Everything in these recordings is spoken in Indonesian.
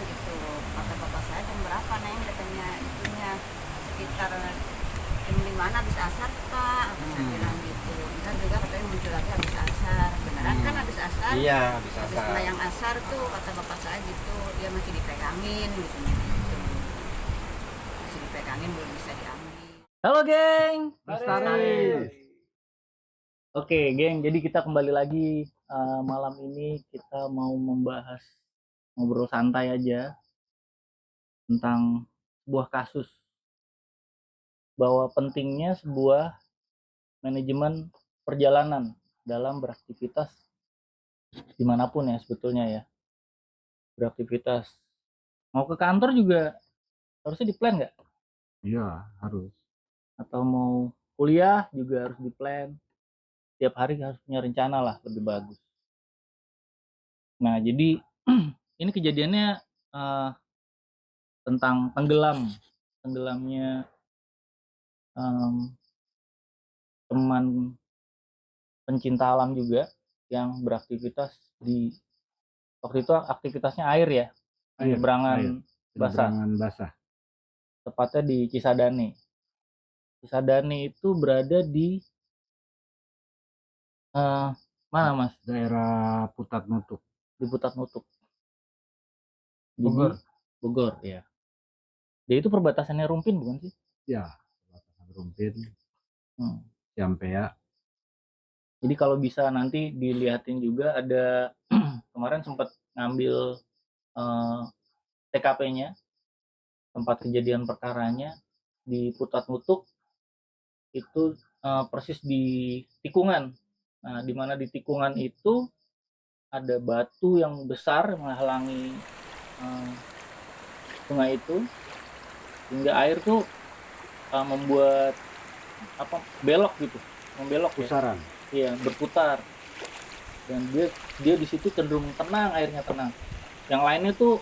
gitu. Kata bapak saya jam berapa Neng, katanya itunya sekitar jam 5 habis asar Pak, saya bilang gitu. Ntar juga katanya muncul lagi habis asar, beneran kan habis asar? Iya, habis Habis asar. sembahyang asar tuh kata bapak saya gitu, dia masih dipegangin gitu. Masih dipegangin belum bisa diambil. Halo geng. Lestari. Oke geng, jadi kita kembali lagi malam ini kita mau membahas, ngobrol santai aja tentang sebuah kasus, bahwa pentingnya sebuah manajemen perjalanan dalam beraktivitas dimanapun ya sebetulnya ya. Beraktivitas mau ke kantor juga harusnya di-plan nggak? Iya, harus. Atau mau kuliah juga harus di-plan. Tiap hari harus punya rencana lah, lebih bagus. Nah jadi ini kejadiannya tentang tenggelamnya teman pencinta alam juga yang beraktivitas di, waktu itu aktivitasnya air ya, penyeberangan basah. tepatnya di Cisadane. Cisadane itu berada di mana mas? Daerah Putat Nutuk. Di Putat Nutuk. Bogor. Bogor ya. Dia itu perbatasannya Rumpin bukan sih? Ya, perbatasan Rumpin. Ciampea. Jadi kalau bisa nanti dilihatin juga ada kemarin sempat ngambil TKP-nya, tempat kejadian perkaranya di Putat Nutuk itu persis di tikungan. Nah, di mana di tikungan itu ada batu yang besar menghalangi sungai itu, hingga air tuh membuat belok gitu, membelok pusaran. Ya. Iya, berputar. Dan dia di situ cenderung tenang, airnya tenang. Yang lainnya tuh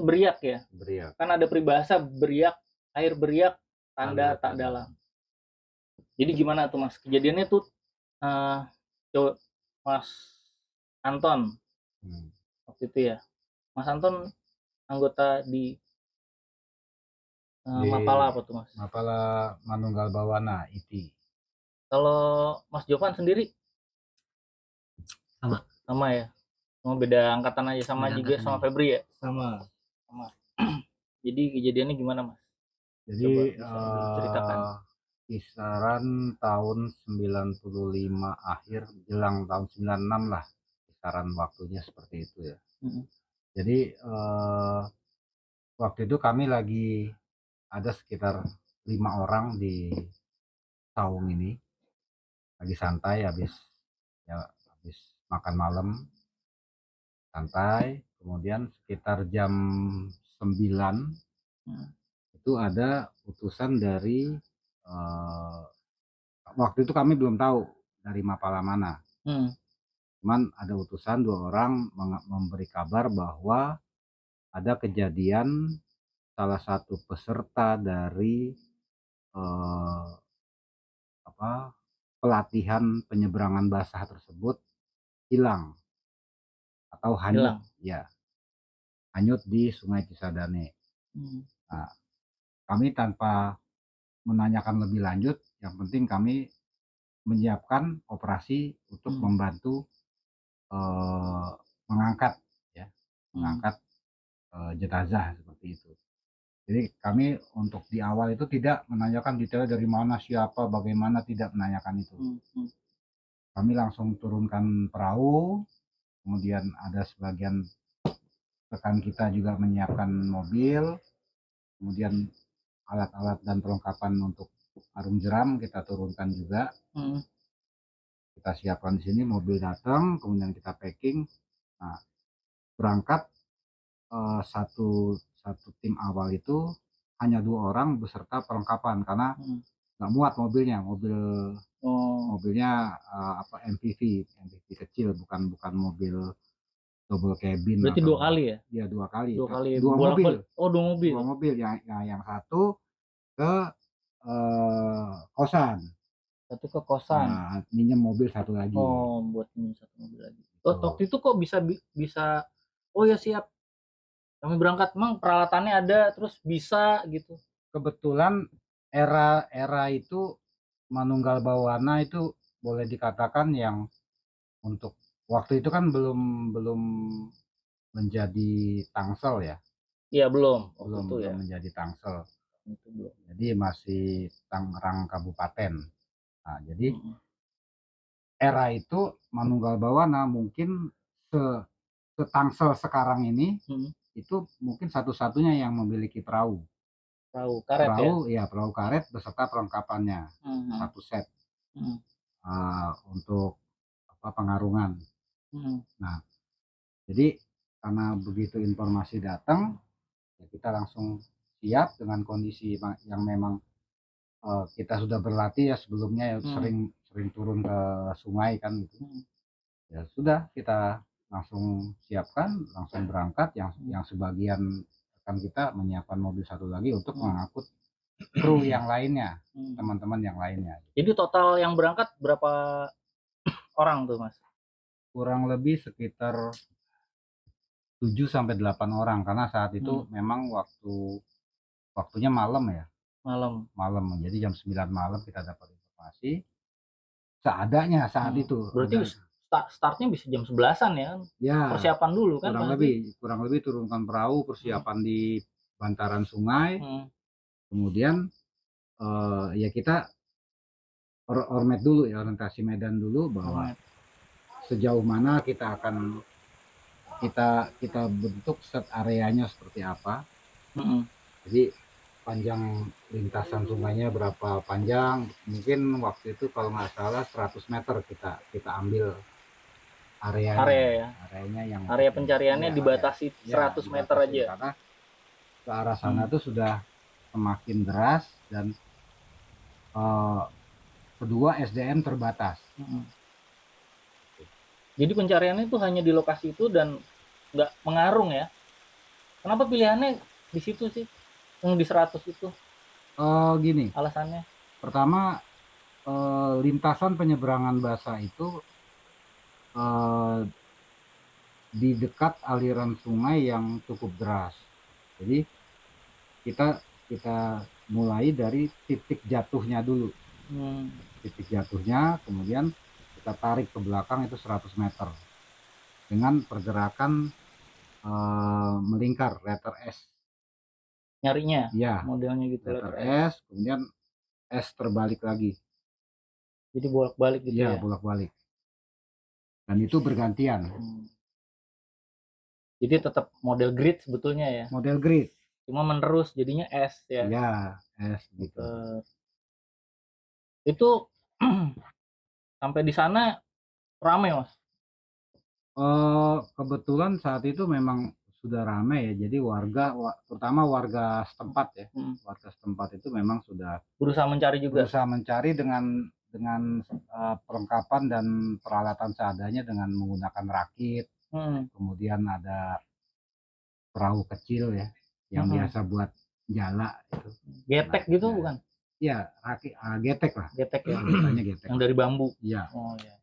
beriak ya. Beriak. Kan ada peribahasa beriak, air beriak, tanda tak dalam. Jadi gimana tuh mas? Kejadiannya tuh Mas Anton waktu itu ya. Mas Anton anggota di Mapala apa tuh mas? Mapala Manunggal Bawana IT. Kalau Mas Jovan sendiri? Sama ya. Cuma beda angkatan aja, sama beda juga angkatan sama Febri ya? Sama. Jadi kejadiannya gimana mas? Jadi ceritakan. Kisaran tahun 95 akhir jelang tahun 96 lah, kisaran waktunya seperti itu ya. Jadi waktu itu kami lagi ada sekitar 5 orang di saung ini, lagi santai habis makan malam, santai. Kemudian sekitar jam 9 itu ada utusan dari waktu itu kami belum tahu dari Mapala mana. Cuman ada utusan 2 orang memberi kabar bahwa ada kejadian salah satu peserta dari pelatihan penyeberangan basah tersebut hilang atau hanyut. Ya, hanyut di Sungai Cisadane. Nah, kami tanpa menanyakan lebih lanjut, yang penting kami menyiapkan operasi untuk membantu mengangkat jenazah seperti itu. Jadi kami untuk di awal itu tidak menanyakan detail dari mana, siapa, bagaimana, tidak menanyakan itu. Kami langsung turunkan perahu, kemudian ada sebagian rekan kita juga menyiapkan mobil, kemudian alat-alat dan perlengkapan untuk arung jeram kita turunkan juga. Kita siapkan di sini, mobil datang, kemudian kita packing. Nah, berangkat satu tim awal itu hanya 2 orang beserta perlengkapan karena nggak muat mobilnya, mobilnya MPV kecil, bukan mobil double cabin. Berarti 2 kali ya? Iya, 2 kali. 2 kali. 2 mobil. Oh, 2 mobil. 2 mobil. Yang satu ke kosan. Satu ke kosan. Nah, minjem mobil satu lagi. Oh, buat minjem satu mobil lagi. Oh, waktu itu kok bisa oh ya siap. Kami berangkat emang peralatannya ada, terus bisa gitu. Kebetulan era itu Manunggal Bawana itu boleh dikatakan yang untuk waktu itu kan belum belum menjadi Tangsel ya, Iya belum waktu belum itu belum ya. menjadi Tangsel. Itu belum. Jadi masih Tangerang Kabupaten. Nah, jadi Mm-mm. era itu Manunggal Bawana mungkin se Tangsel sekarang ini Mm-mm. itu mungkin satu-satunya yang memiliki perahu. Perahu karet ya. Perahu karet beserta perlengkapannya Mm-mm. satu set Mm-mm. untuk pengarungan. Mm-mm. Nah, jadi karena begitu informasi datang, ya kita langsung siap dengan kondisi yang memang kita sudah berlatih ya sebelumnya ya sering sering turun ke sungai kan gitu. Ya sudah kita langsung siapkan, langsung berangkat. Yang sebagian rekan kita menyiapkan mobil satu lagi untuk mengangkut kru yang lainnya, teman-teman yang lainnya. Jadi total yang berangkat berapa orang tuh Mas? Kurang lebih sekitar 7 sampai 8 orang karena saat itu memang waktunya malam ya. Malam. Jadi jam 9 malam kita dapat informasi seadanya saat itu. Berarti startnya bisa jam 11-an ya? Ya. Persiapan dulu kan kurang lebih turunkan perahu, persiapan di bantaran sungai. Kemudian ya kita ormet dulu ya, orientasi medan dulu bahwa sejauh mana kita akan kita bentuk set areanya seperti apa. Jadi panjang lintasan sungainya berapa panjang, mungkin waktu itu kalau nggak salah 100 meter kita ambil areanya yang area pencariannya dibatasi 100 meter aja karena ke arah sana tuh sudah semakin deras dan kedua SDM terbatas. Jadi pencariannya itu hanya di lokasi itu dan nggak mengarung ya? Kenapa pilihannya di situ sih, yang di 100 itu? Gini, alasannya pertama lintasan penyeberangan basah itu di dekat aliran sungai yang cukup deras. Jadi kita mulai dari titik jatuhnya dulu. Titik jatuhnya, kemudian kita tarik ke belakang itu 100 meter dengan pergerakan melingkar letter S. Nyarinya? Ya, modelnya gitu, letter S, kemudian S terbalik lagi. Jadi bolak-balik gitu ya? Iya, bolak-balik. Dan itu bergantian. Jadi tetap model grid sebetulnya ya? Model grid. Cuma menerus jadinya S ya? Iya, S gitu. Itu sampai di sana ramai Mas? Kebetulan saat itu memang sudah ramai ya. Jadi terutama warga setempat ya. Warga setempat itu memang sudah berusaha mencari juga. Berusaha mencari dengan perlengkapan dan peralatan seadanya dengan menggunakan rakit. Kemudian ada perahu kecil ya yang biasa buat jala itu. Getek gitu bukan? Iya, rakit, getek lah. Getek ya. Getek. Yang dari bambu. Iya. Oh iya.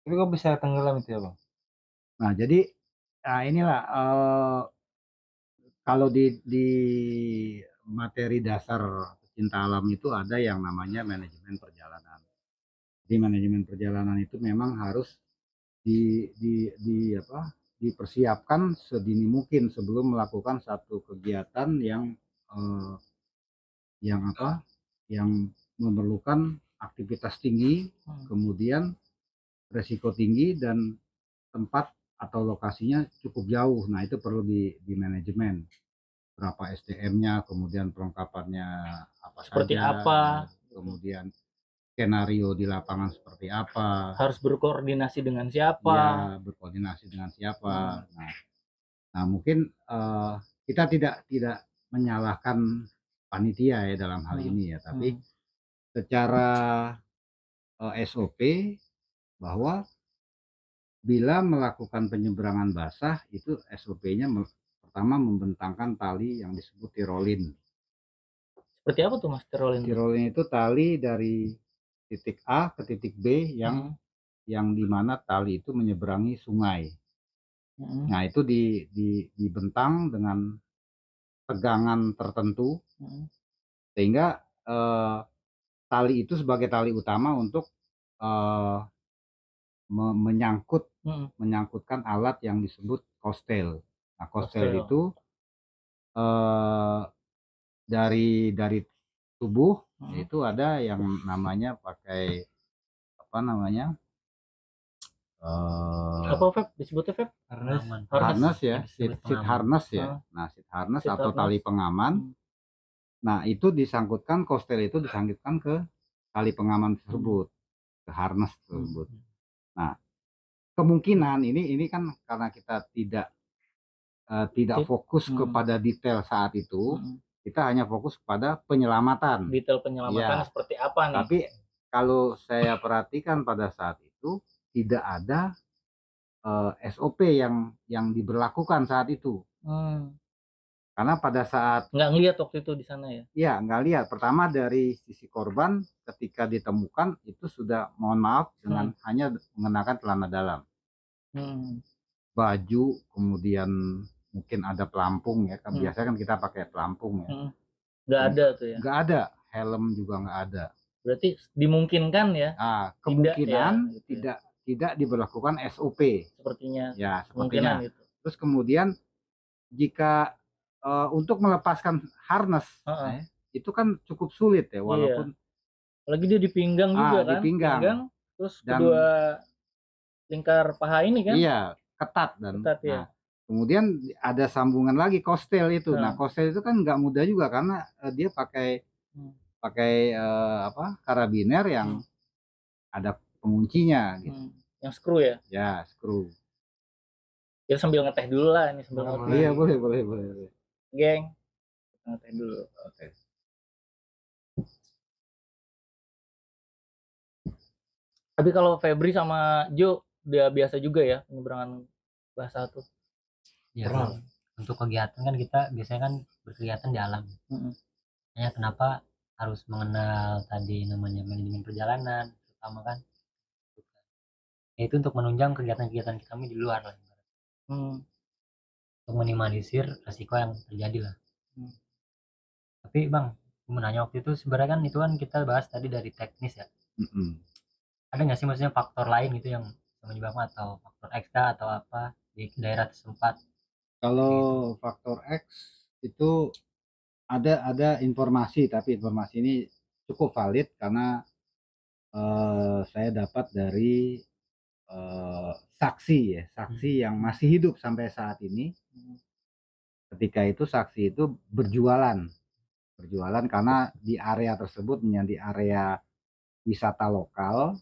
Tapi kok bisa tenggelam itu ya Bang? Nah jadi inilah kalau di materi dasar pecinta alam itu ada yang namanya manajemen perjalanan. Jadi manajemen perjalanan itu memang harus dipersiapkan sedini mungkin sebelum melakukan satu kegiatan yang memerlukan aktivitas tinggi, kemudian resiko tinggi dan tempat atau lokasinya cukup jauh. Nah itu perlu di manajemen, berapa SDM-nya, kemudian perlengkapannya apa seperti saja, apa, kemudian skenario di lapangan seperti apa, harus berkoordinasi dengan siapa. Ya, berkoordinasi dengan siapa. Nah mungkin kita tidak menyalahkan panitia ya dalam hal ini ya, tapi secara SOP bahwa bila melakukan penyeberangan basah itu SOP-nya pertama membentangkan tali yang disebut tirolin. Seperti apa tuh Mas tirolin? Tirolin itu tali dari titik A ke titik B yang dimana tali itu menyeberangi sungai. Nah, itu dibentang dengan tegangan tertentu sehingga tali itu sebagai tali utama untuk menyangkutkan alat yang disebut kostel. Nah, kostel itu dari tubuh itu ada yang namanya pakai apa namanya apa Feb disebutnya Feb? harness ya, seat harness ya. Nah, seat harness atau tali pengaman. Nah, itu disangkutkan, kostel itu disangkutkan ke tali pengaman tersebut, ke harness tersebut. Nah, kemungkinan ini kan karena kita tidak fokus kepada detail saat itu, kita hanya fokus kepada penyelamatan. Detail penyelamatan seperti apa nih? Tapi kalau saya perhatikan pada saat itu tidak ada SOP yang diberlakukan saat itu. Karena pada saat nggak ngelihat waktu itu di sana ya? Iya, nggak lihat. Pertama dari sisi korban ketika ditemukan itu sudah, mohon maaf, dengan hanya mengenakan celana dalam, baju, kemudian mungkin ada pelampung ya. Kan biasanya kan kita pakai pelampung ya. Nggak ada tuh ya? Nggak ada, helm juga nggak ada. Berarti dimungkinkan ya? Nah, kemungkinan tidak diberlakukan SOP. Sepertinya. Ya, sepertinya. Gitu. Terus kemudian jika untuk melepaskan harness itu kan cukup sulit ya, walaupun lagi dia di pinggang juga kan? Di pinggang. Terus kedua lingkar paha ini kan? Iya, ketat ya. Kemudian ada sambungan lagi kostel itu. Nah, kostel itu kan nggak mudah juga karena dia pakai karabiner yang ada penguncinya gitu. Yang screw ya? Ya, screw. Ya sambil ngeteh dulu lah ini sambil ngeteh. Iya, boleh. Geng, ngeteh dulu. Oke. Tapi kalau Febri sama Jo udah biasa juga ya penyeberangan bahasa tuh. Ya, untuk kegiatan kan kita biasanya kan berkegiatan di alam. Makanya kenapa harus mengenal tadi namanya manajemen perjalanan, terutama kan itu untuk menunjang kegiatan-kegiatan kami di luar lah. Untuk minimalisir resiko yang terjadi lah. Tapi Bang, menanya waktu itu sebenarnya kan itu kan kita bahas tadi dari teknis ya. Ada nggak sih maksudnya faktor lain gitu yang menyebabkan, atau faktor X atau apa di daerah setempat? Kalau faktor X itu ada informasi, tapi informasi ini cukup valid karena saya dapat dari saksi yang masih hidup sampai saat ini. Ketika itu saksi itu berjualan karena di area tersebut menjadi area wisata lokal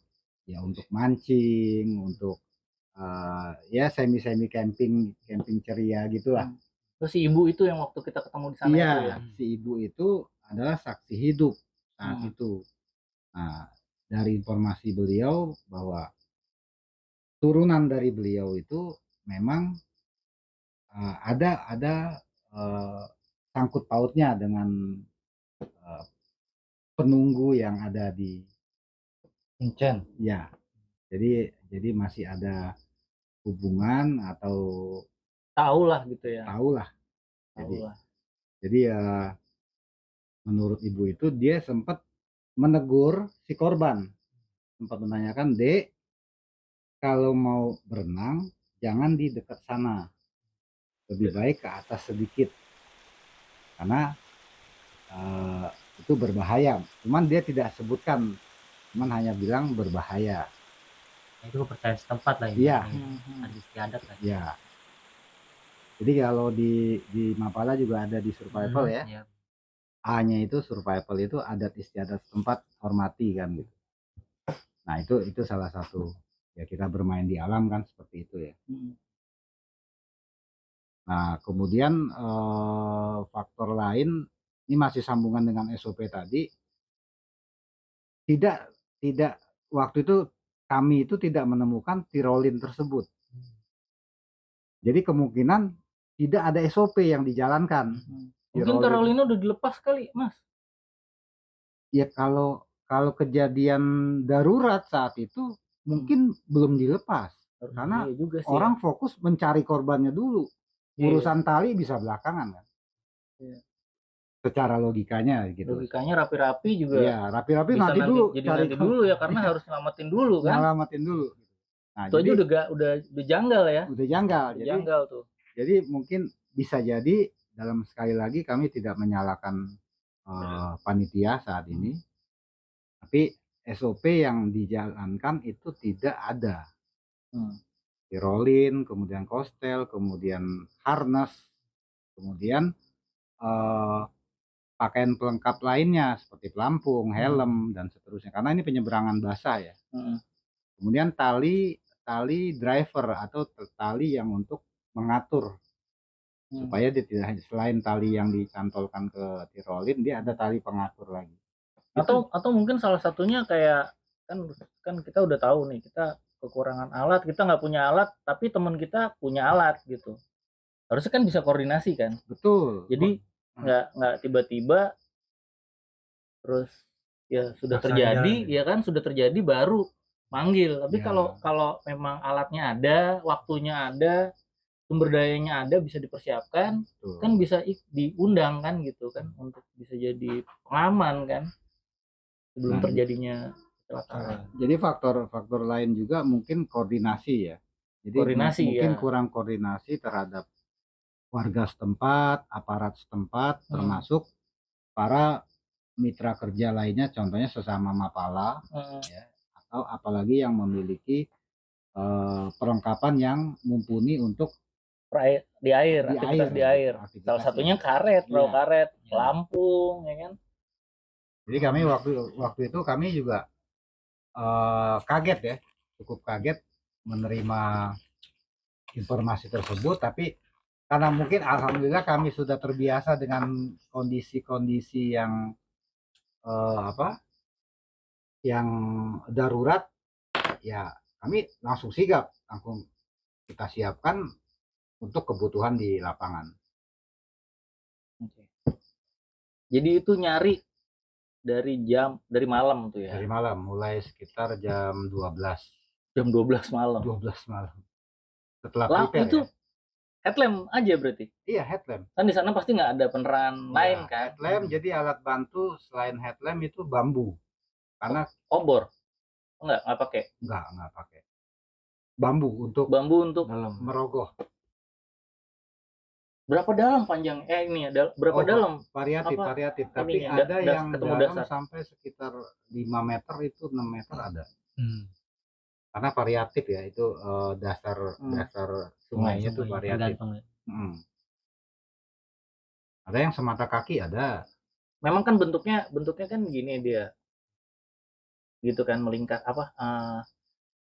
ya, untuk mancing, untuk ya semi camping ceria gitulah. Terus si ibu itu yang waktu kita ketemu di sana iya, itu ya? Si ibu itu adalah saksi hidup saat itu. Nah, dari informasi beliau bahwa turunan dari beliau itu memang ada sangkut pautnya dengan penunggu yang ada di Incen. Ya, jadi masih ada hubungan atau tahu lah gitu ya? Tahu lah. Jadi ya menurut ibu itu dia sempat menegur si korban, sempat menanyakan, "Dek, kalau mau berenang jangan di dekat sana, lebih baik ke atas sedikit karena itu berbahaya." Cuman dia tidak sebutkan, cuman hanya bilang berbahaya. Itu kepercayaan setempat lah ya. Iya. Adat istiadat lah. Iya. Jadi kalau di Mapala juga ada di survival ya. Iya. A-nya itu survival itu adat istiadat setempat, hormati kan gitu. Nah, itu salah satu ya, kita bermain di alam kan seperti itu ya. Nah, kemudian faktor lain ini masih sambungan dengan SOP tadi. Tidak waktu itu kami itu tidak menemukan tirolin tersebut. Jadi kemungkinan tidak ada SOP yang dijalankan. Mungkin tirolinnya udah dilepas kali, Mas. Ya kalau kejadian darurat saat itu mungkin belum dilepas. Karena Iya juga sih. orang fokus mencari korbannya dulu. Iya. Urusan tali bisa belakangan kan. Iya. Secara logikanya gitu. Logikanya rapi-rapi juga. Iya, rapi-rapi bisa nanti dulu jadi cari nanti dulu ya, karena harus nyelamatin dulu kan. nyelamatin dulu. Nah, Itu aja udah janggal ya. udah janggal. Udah janggal tuh. Jadi mungkin bisa jadi dalam sekali lagi kami tidak menyalahkan panitia saat ini. Tapi SOP yang dijalankan itu tidak ada. Tirolin, kemudian kostel, kemudian harness, kemudian pakaian pelengkap lainnya seperti pelampung, helm, dan seterusnya. Karena ini penyeberangan basah ya. Kemudian tali driver atau tali yang untuk mengatur supaya dia tidak, selain tali yang dicantolkan ke tirolin, dia ada tali pengatur lagi. Atau mungkin salah satunya kayak kan kita udah tahu nih, kita kekurangan alat, kita nggak punya alat, tapi teman kita punya alat gitu. Harusnya kan bisa koordinasi kan. Betul. Jadi nggak tiba-tiba terus ya sudah terjadi ya kan, sudah terjadi baru manggil. Tapi kalau memang alatnya ada, waktunya ada, sumber dayanya ada, bisa dipersiapkan, kan bisa diundang kan gitu kan, untuk bisa jadi pengaman kan sebelum terjadinya kecelakaan. Jadi faktor lain juga mungkin koordinasi ya. Jadi mungkin kurang koordinasi terhadap warga setempat, aparat setempat, termasuk para mitra kerja lainnya, contohnya sesama Mapala, ya, atau apalagi yang memiliki perlengkapan yang mumpuni untuk aktivitas di air. Salah satunya karet, perahu karet, pelampung, ya kan. Jadi kami waktu itu kami juga kaget ya, cukup kaget menerima informasi tersebut, tapi karena mungkin alhamdulillah kami sudah terbiasa dengan kondisi-kondisi yang yang darurat, ya kami langsung sigap, langsung kita siapkan untuk kebutuhan di lapangan. Jadi itu nyari dari malam tuh ya. Dari malam, mulai sekitar jam 12. Jam 12 malam. 12 malam. Setelah prepare itu ya. Headlamp aja berarti? Iya, headlamp. Kan di sana pasti nggak ada penerangan lain kan? Headlamp, jadi alat bantu selain headlamp itu bambu. Karena obor? Nggak pakai? Nggak pakai. Bambu untuk dalam merogoh. Berapa dalam panjang? Ini ada berapa dalam? Variatif. Tapi ada yang dalam sampai sekitar 5 meter, itu 6 meter ada. Karena variatif ya, itu dasar sungainya itu variatif. Ada yang semata kaki ada. Memang kan bentuknya kan gini dia, gitu kan, melingkar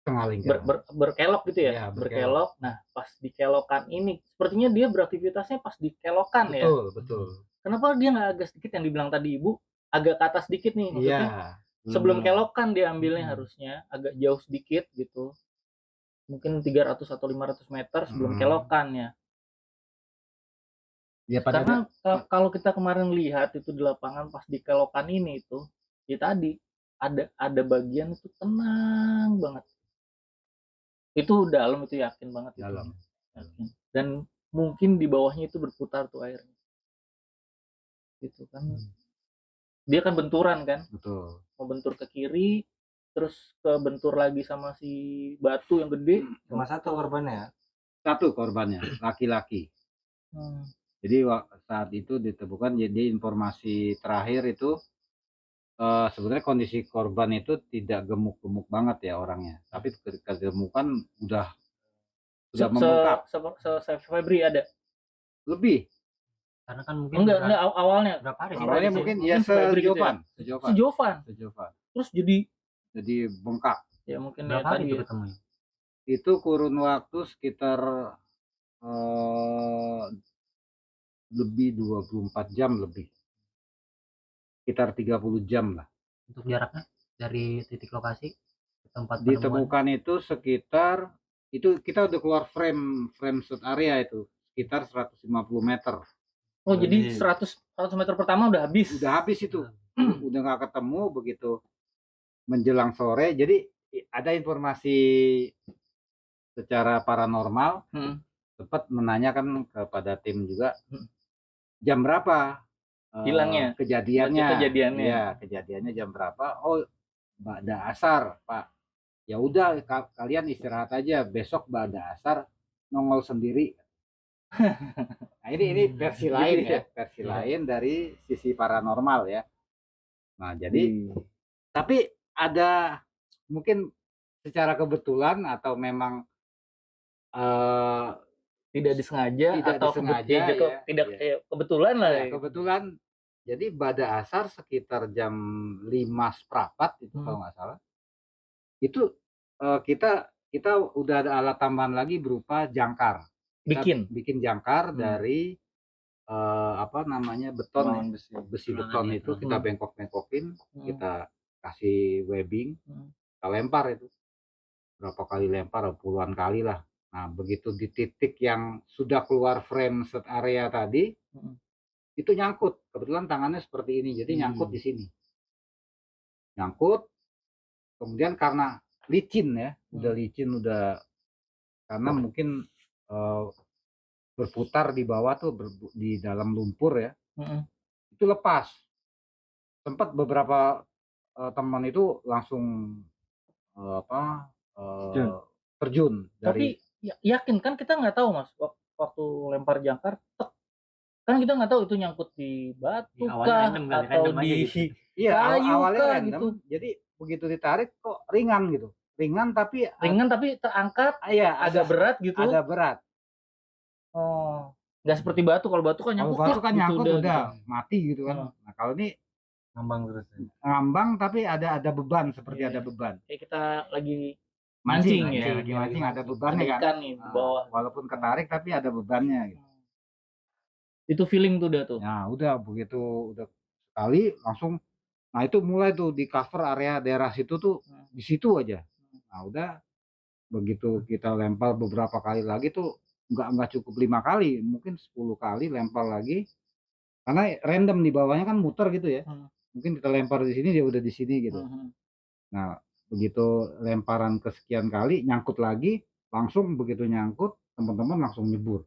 tengah lingkar. Berkelok gitu ya, berkelok. Nah, pas di kelokan ini, sepertinya dia beraktivitasnya pas di kelokan ya. Betul. Kenapa dia nggak agak sedikit, yang dibilang tadi Ibu, agak ke atas sedikit nih, maksudnya sebelum kelokan dia ambilnya, harusnya agak jauh sedikit gitu. Mungkin 300 atau 500 meter sebelum kelokan ya. Karena kalau kita kemarin lihat itu di lapangan pas di kelokan ini itu, ya tadi ada bagian itu tenang banget. Itu dalam, itu yakin banget dalam. Yakin. Dan mungkin di bawahnya itu berputar tuh airnya. Gitu kan. Dia kan benturan kan? Betul. Mau bentur ke kiri, terus ke bentur lagi sama si batu yang gede. Cuma satu korbannya ya? Satu korbannya, laki-laki. Jadi saat itu ditemukan, jadi informasi terakhir itu sebenarnya kondisi korban itu tidak gemuk-gemuk banget ya orangnya, tapi ketika ditemukan udah membengkak. Febri ada lebih, karena kan mungkin enggak awalnya berapa hari awalnya mungkin ya sejovan. Terus jadi bengkak ya. Mungkin berapa hari itu ketemu? Itu kurun waktu sekitar lebih 24 jam lebih, sekitar 30 jam lah. Untuk jaraknya dari titik lokasi ke tempat ditemukan itu sekitar, itu kita udah keluar frame shoot area itu sekitar 150 meter. Oh, jadi 100 meter pertama udah habis itu. Udah nggak ketemu. Begitu menjelang sore, jadi ada informasi secara paranormal Hmm. sempat menanyakan kepada tim juga Hmm. jam berapa Hilangnya. kejadiannya. Berarti kejadiannya. Iya, kejadiannya jam berapa? Oh, ba'da asar, Pak. Ya udah kalian istirahat aja, besok ba'da asar nongol sendiri. Nah, ini versi Gitu lain ya? ya, versi Iya. lain dari sisi paranormal ya. Nah, jadi tapi ada mungkin secara kebetulan atau memang eh, Tidak disengaja tidak atau disengaja ya, tidak iya. kebetulan lah. Ya, kebetulan jadi pada asar sekitar jam 5:15 itu kalau nggak salah. Itu kita udah ada alat tambahan lagi berupa jangkar. Kita bikin jangkar dari apa namanya beton, besi beton itu kita bengkok-bengkokin, kita kasih webbing, kita lempar itu. Berapa kali lempar, puluhan kali lah. Nah, begitu di titik yang sudah keluar frame set area tadi, itu nyangkut. Kebetulan tangannya seperti ini, jadi nyangkut di sini. Nyangkut, kemudian karena licin ya, udah licin, udah karena mungkin berputar di bawah tuh di dalam lumpur ya, itu lepas. Sempat beberapa teman itu langsung terjun dari. Tapi yakin kan kita nggak tahu Mas, waktu lempar jangkar, kan kita nggak tahu itu nyangkut di batu kah atau di Iya, kayu awalnya kah random, gitu. jadi begitu ditarik kok ringan gitu, ringan tapi terangkat, iya, agak berat gitu. Agak berat. Oh, nggak seperti batu. Kalau batu kan nyangkut, batu kan gitu, nyangkut udah gitu. mati gitu kan. Nah, kalau ini ngambang terus. ngambang tapi ada beban, seperti ada beban. Kayak kita lagi Mancing ya. lagi mancing, ada bebannya Ada kan. ikan nih di bawah. Walaupun ketarik tapi ada bebannya gitu. Itu feeling tuh udah tuh. Nah, udah begitu udah sekali langsung. Nah, itu mulai tuh di cover area daerah situ tuh, di situ aja. Nah, udah begitu kita lempar beberapa kali lagi tuh nggak cukup 5 kali, mungkin 10 kali lempar lagi. Karena random di bawahnya kan muter gitu ya. Mungkin kita lempar di sini dia udah di sini gitu. Nah, begitu lemparan kesekian kali nyangkut lagi, langsung begitu nyangkut teman-teman langsung nyebur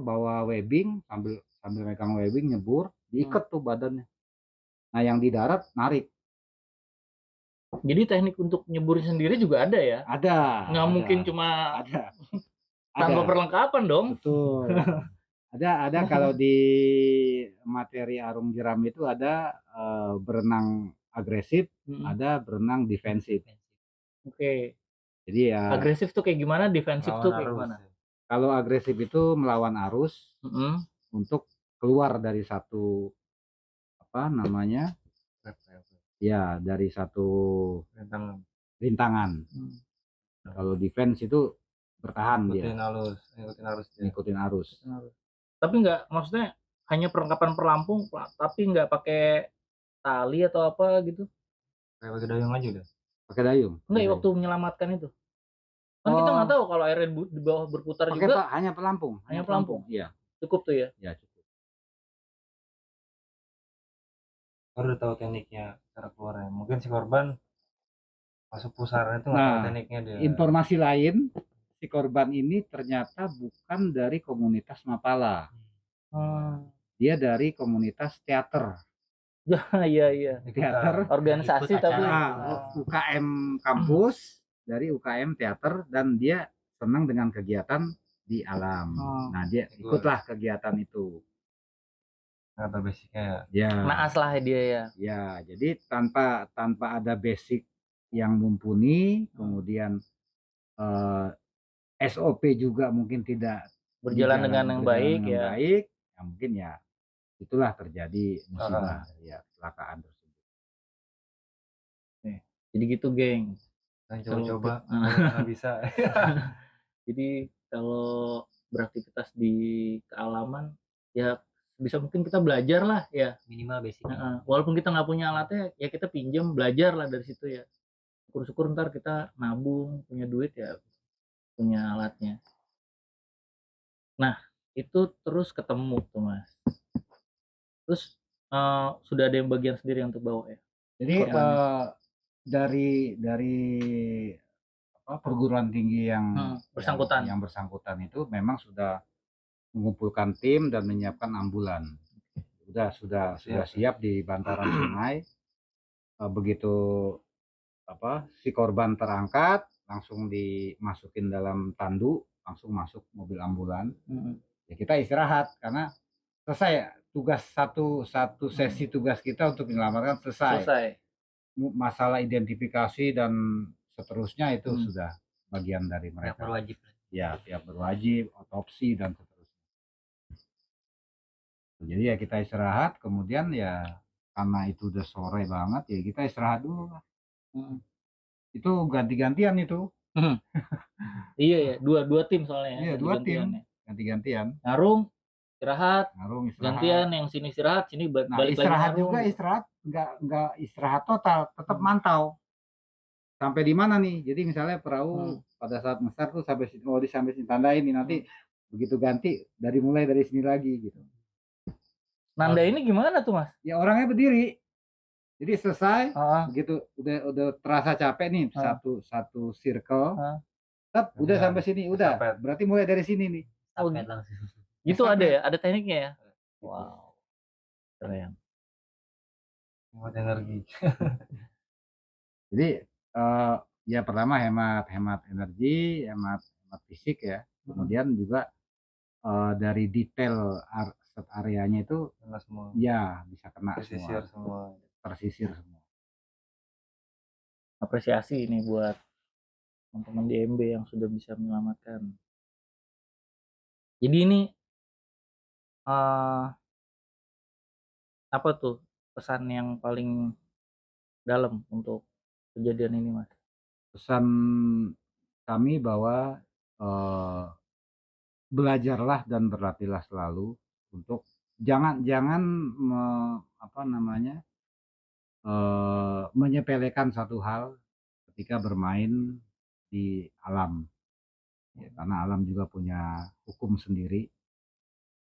bawa webbing, sambil megang webbing nyebur, diikat tuh badannya. Nah, yang di darat narik. Jadi teknik untuk nyebur sendiri juga ada ya? Ada. Nggak mungkin cuma ada. tanpa perlengkapan dong. Betul. ada kalau di materi Arung Jeram itu ada berenang agresif, ada berenang defensif. Oke. Jadi ya agresif tuh kayak gimana, defensif tuh kayak gimana? Kalau agresif itu melawan arus untuk keluar dari satu apa namanya? Ya, dari satu rintangan. Kalau defense itu bertahan dia. Ngikutin arus. Tapi nggak, maksudnya hanya perlengkapan perlampung, tapi nggak pakai tali atau apa gitu? Pakai dayung aja udah. Pakai dayung. Enggak, waktu menyelamatkan itu. Kan kita nggak tahu kalau airnya di bawah berputar juga. Hanya pelampung. Hanya pelampung. Iya. Cukup tuh ya? Ya, cukup. Baru tahu tekniknya cara keluarnya. Mungkin si korban masuk pusaran itu nggak tahu tekniknya dia. Informasi lain, si korban ini ternyata bukan dari komunitas Mapala. Dia dari komunitas teater. Iya. Teater. Organisasi tapi. UKM kampus, dari UKM teater, dan dia senang dengan kegiatan di alam. Nah, dia ikutlah kegiatan itu. Kata basicnya ya. Naas lah dia ya. Ya, jadi tanpa ada basic yang mumpuni, kemudian SOP juga mungkin tidak berjalan dengan yang baik ya. Ya mungkin ya itulah terjadi musibah ya, kecelakaan tersebut. Jadi gitu, geng. Coba nggak bisa. Jadi kalau beraktivitas di kealaman ya bisa mungkin kita belajar lah ya, minimal basic. Walaupun kita nggak punya alatnya ya kita pinjam, belajar lah dari situ ya. Syukur-syukur ntar kita nabung punya duit ya, punya alatnya. Nah itu terus ketemu tuh Mas. Terus sudah ada yang bagian sendiri untuk bawa ya. Jadi dari perguruan tinggi yang bersangkutan. yang bersangkutan itu memang sudah mengumpulkan tim dan menyiapkan ambulan. Sudah siap di bantaran sungai. Begitu si korban terangkat, langsung dimasukin dalam tandu, langsung masuk mobil ambulan. Ya kita istirahat karena selesai tugas satu sesi tugas kita untuk menyelamatkan selesai. Masalah identifikasi dan seterusnya itu sudah bagian dari mereka. Pihak berwajib. Ya, pihak berwajib, otopsi dan seterusnya. Jadi ya kita istirahat, kemudian ya karena itu udah sore banget ya kita istirahat dulu lah. Itu ganti-gantian itu. Iya ya, dua tim soalnya. Iya, dua tim ganti-gantian. Ngarung istirahat, gantian Nah, yang sini istirahat, sini balik lagi istirahat ngarung. juga istirahat, enggak istirahat total, tetap mantau. Sampai di mana nih? Jadi misalnya perahu pada saat ngesar tuh sampai sini, sampai sini tanda ini, nanti begitu ganti mulai dari sini lagi gitu. Nanda ini gimana tuh Mas? Ya orangnya berdiri. Jadi selesai, begitu udah terasa capek nih, satu circle. Udah sampai sini, udah. Berarti mulai dari sini nih. Langsung. Gitu ada ya? Ada tekniknya ya? Wow. Keren. Buat energi. Jadi ya pertama hemat energi, hemat fisik ya. Kemudian juga dari detail set areanya itu semua. Ya bisa kena semua. Tersisir semua. Apresiasi ini buat teman-teman di MB yang sudah bisa menyelamatkan. Jadi ini apa tuh pesan yang paling dalam untuk kejadian ini Mas? Pesan kami bahwa belajarlah dan berlatihlah selalu untuk jangan menyepelekan satu hal ketika bermain di alam. Ya, karena alam juga punya hukum sendiri.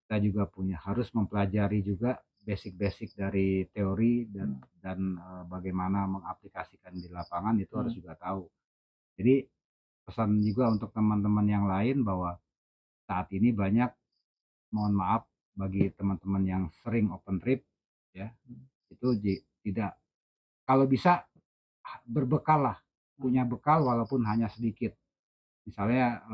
Kita juga harus mempelajari juga basic dari teori dan bagaimana mengaplikasikan di lapangan itu harus juga tahu. Jadi pesan juga untuk teman-teman yang lain bahwa saat ini banyak, mohon maaf bagi teman-teman yang sering open trip ya, itu tidak, kalau bisa berbekal lah, punya bekal walaupun hanya sedikit. Misalnya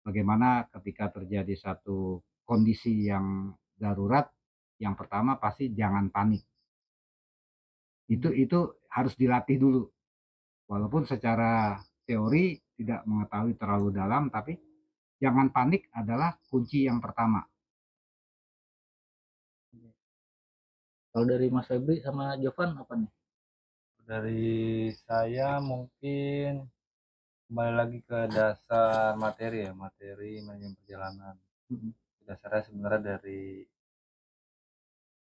bagaimana ketika terjadi satu kondisi yang darurat, yang pertama pasti jangan panik. Itu harus dilatih dulu. Walaupun secara teori tidak mengetahui terlalu dalam, tapi jangan panik adalah kunci yang pertama. Kalau dari Mas Febri sama Jovan apa nih? Dari saya mungkin kembali lagi ke dasar materi manajemen perjalanan. Dasarnya sebenarnya dari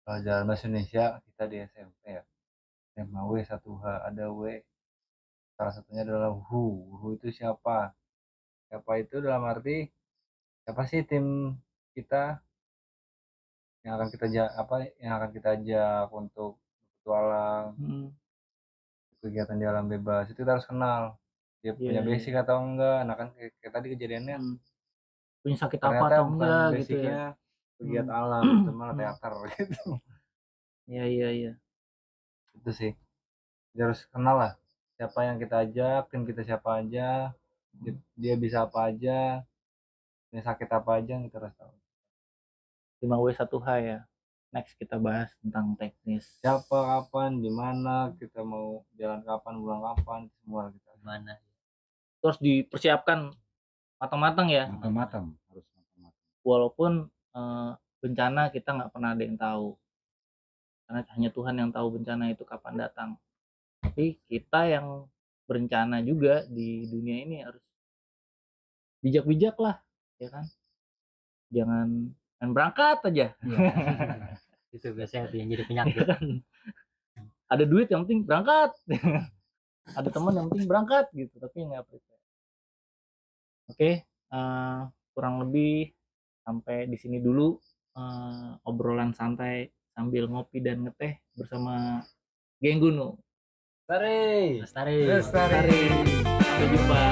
pelajaran bahasa Indonesia kita di SMP ya. SMA W 1H, ada W, salah satunya adalah who itu siapa itu dalam arti siapa sih tim kita yang akan kita ajak untuk berpetualang, kegiatan di alam bebas. Itu kita harus kenal dia punya basic atau enggak. Nah kan kayak tadi kejadiannya punya sakit apa atau enggak gitu ya, kegiatan alam itu malah teater gitu. Iya Itu sih, kita harus kenal lah siapa yang kita ajak, tim kita siapa aja, dia bisa apa aja, punya sakit apa aja, kita harus tahu. 5W1H ya. Next kita bahas tentang teknis. Siapa, kapan, di mana, kita mau jalan kapan, pulang kapan, semua kita Gimana? Terus dipersiapkan matang-matang ya. Matang-matang, harus matang-matang. Walaupun bencana kita nggak pernah ada yang tahu. Karena hanya Tuhan yang tahu bencana itu kapan datang. Tapi kita yang berencana juga di dunia ini harus bijak-bijak lah, ya kan? Jangan main berangkat aja. Itu biasanya yang jadi penyakit. Ada duit yang penting berangkat. Ada teman yang penting berangkat gitu, tapi nggak prepare. Oke, kurang lebih sampai di sini dulu obrolan santai sambil ngopi dan ngeteh bersama geng gunung. Lestari. Lestari. Lestari. Sampai jumpa.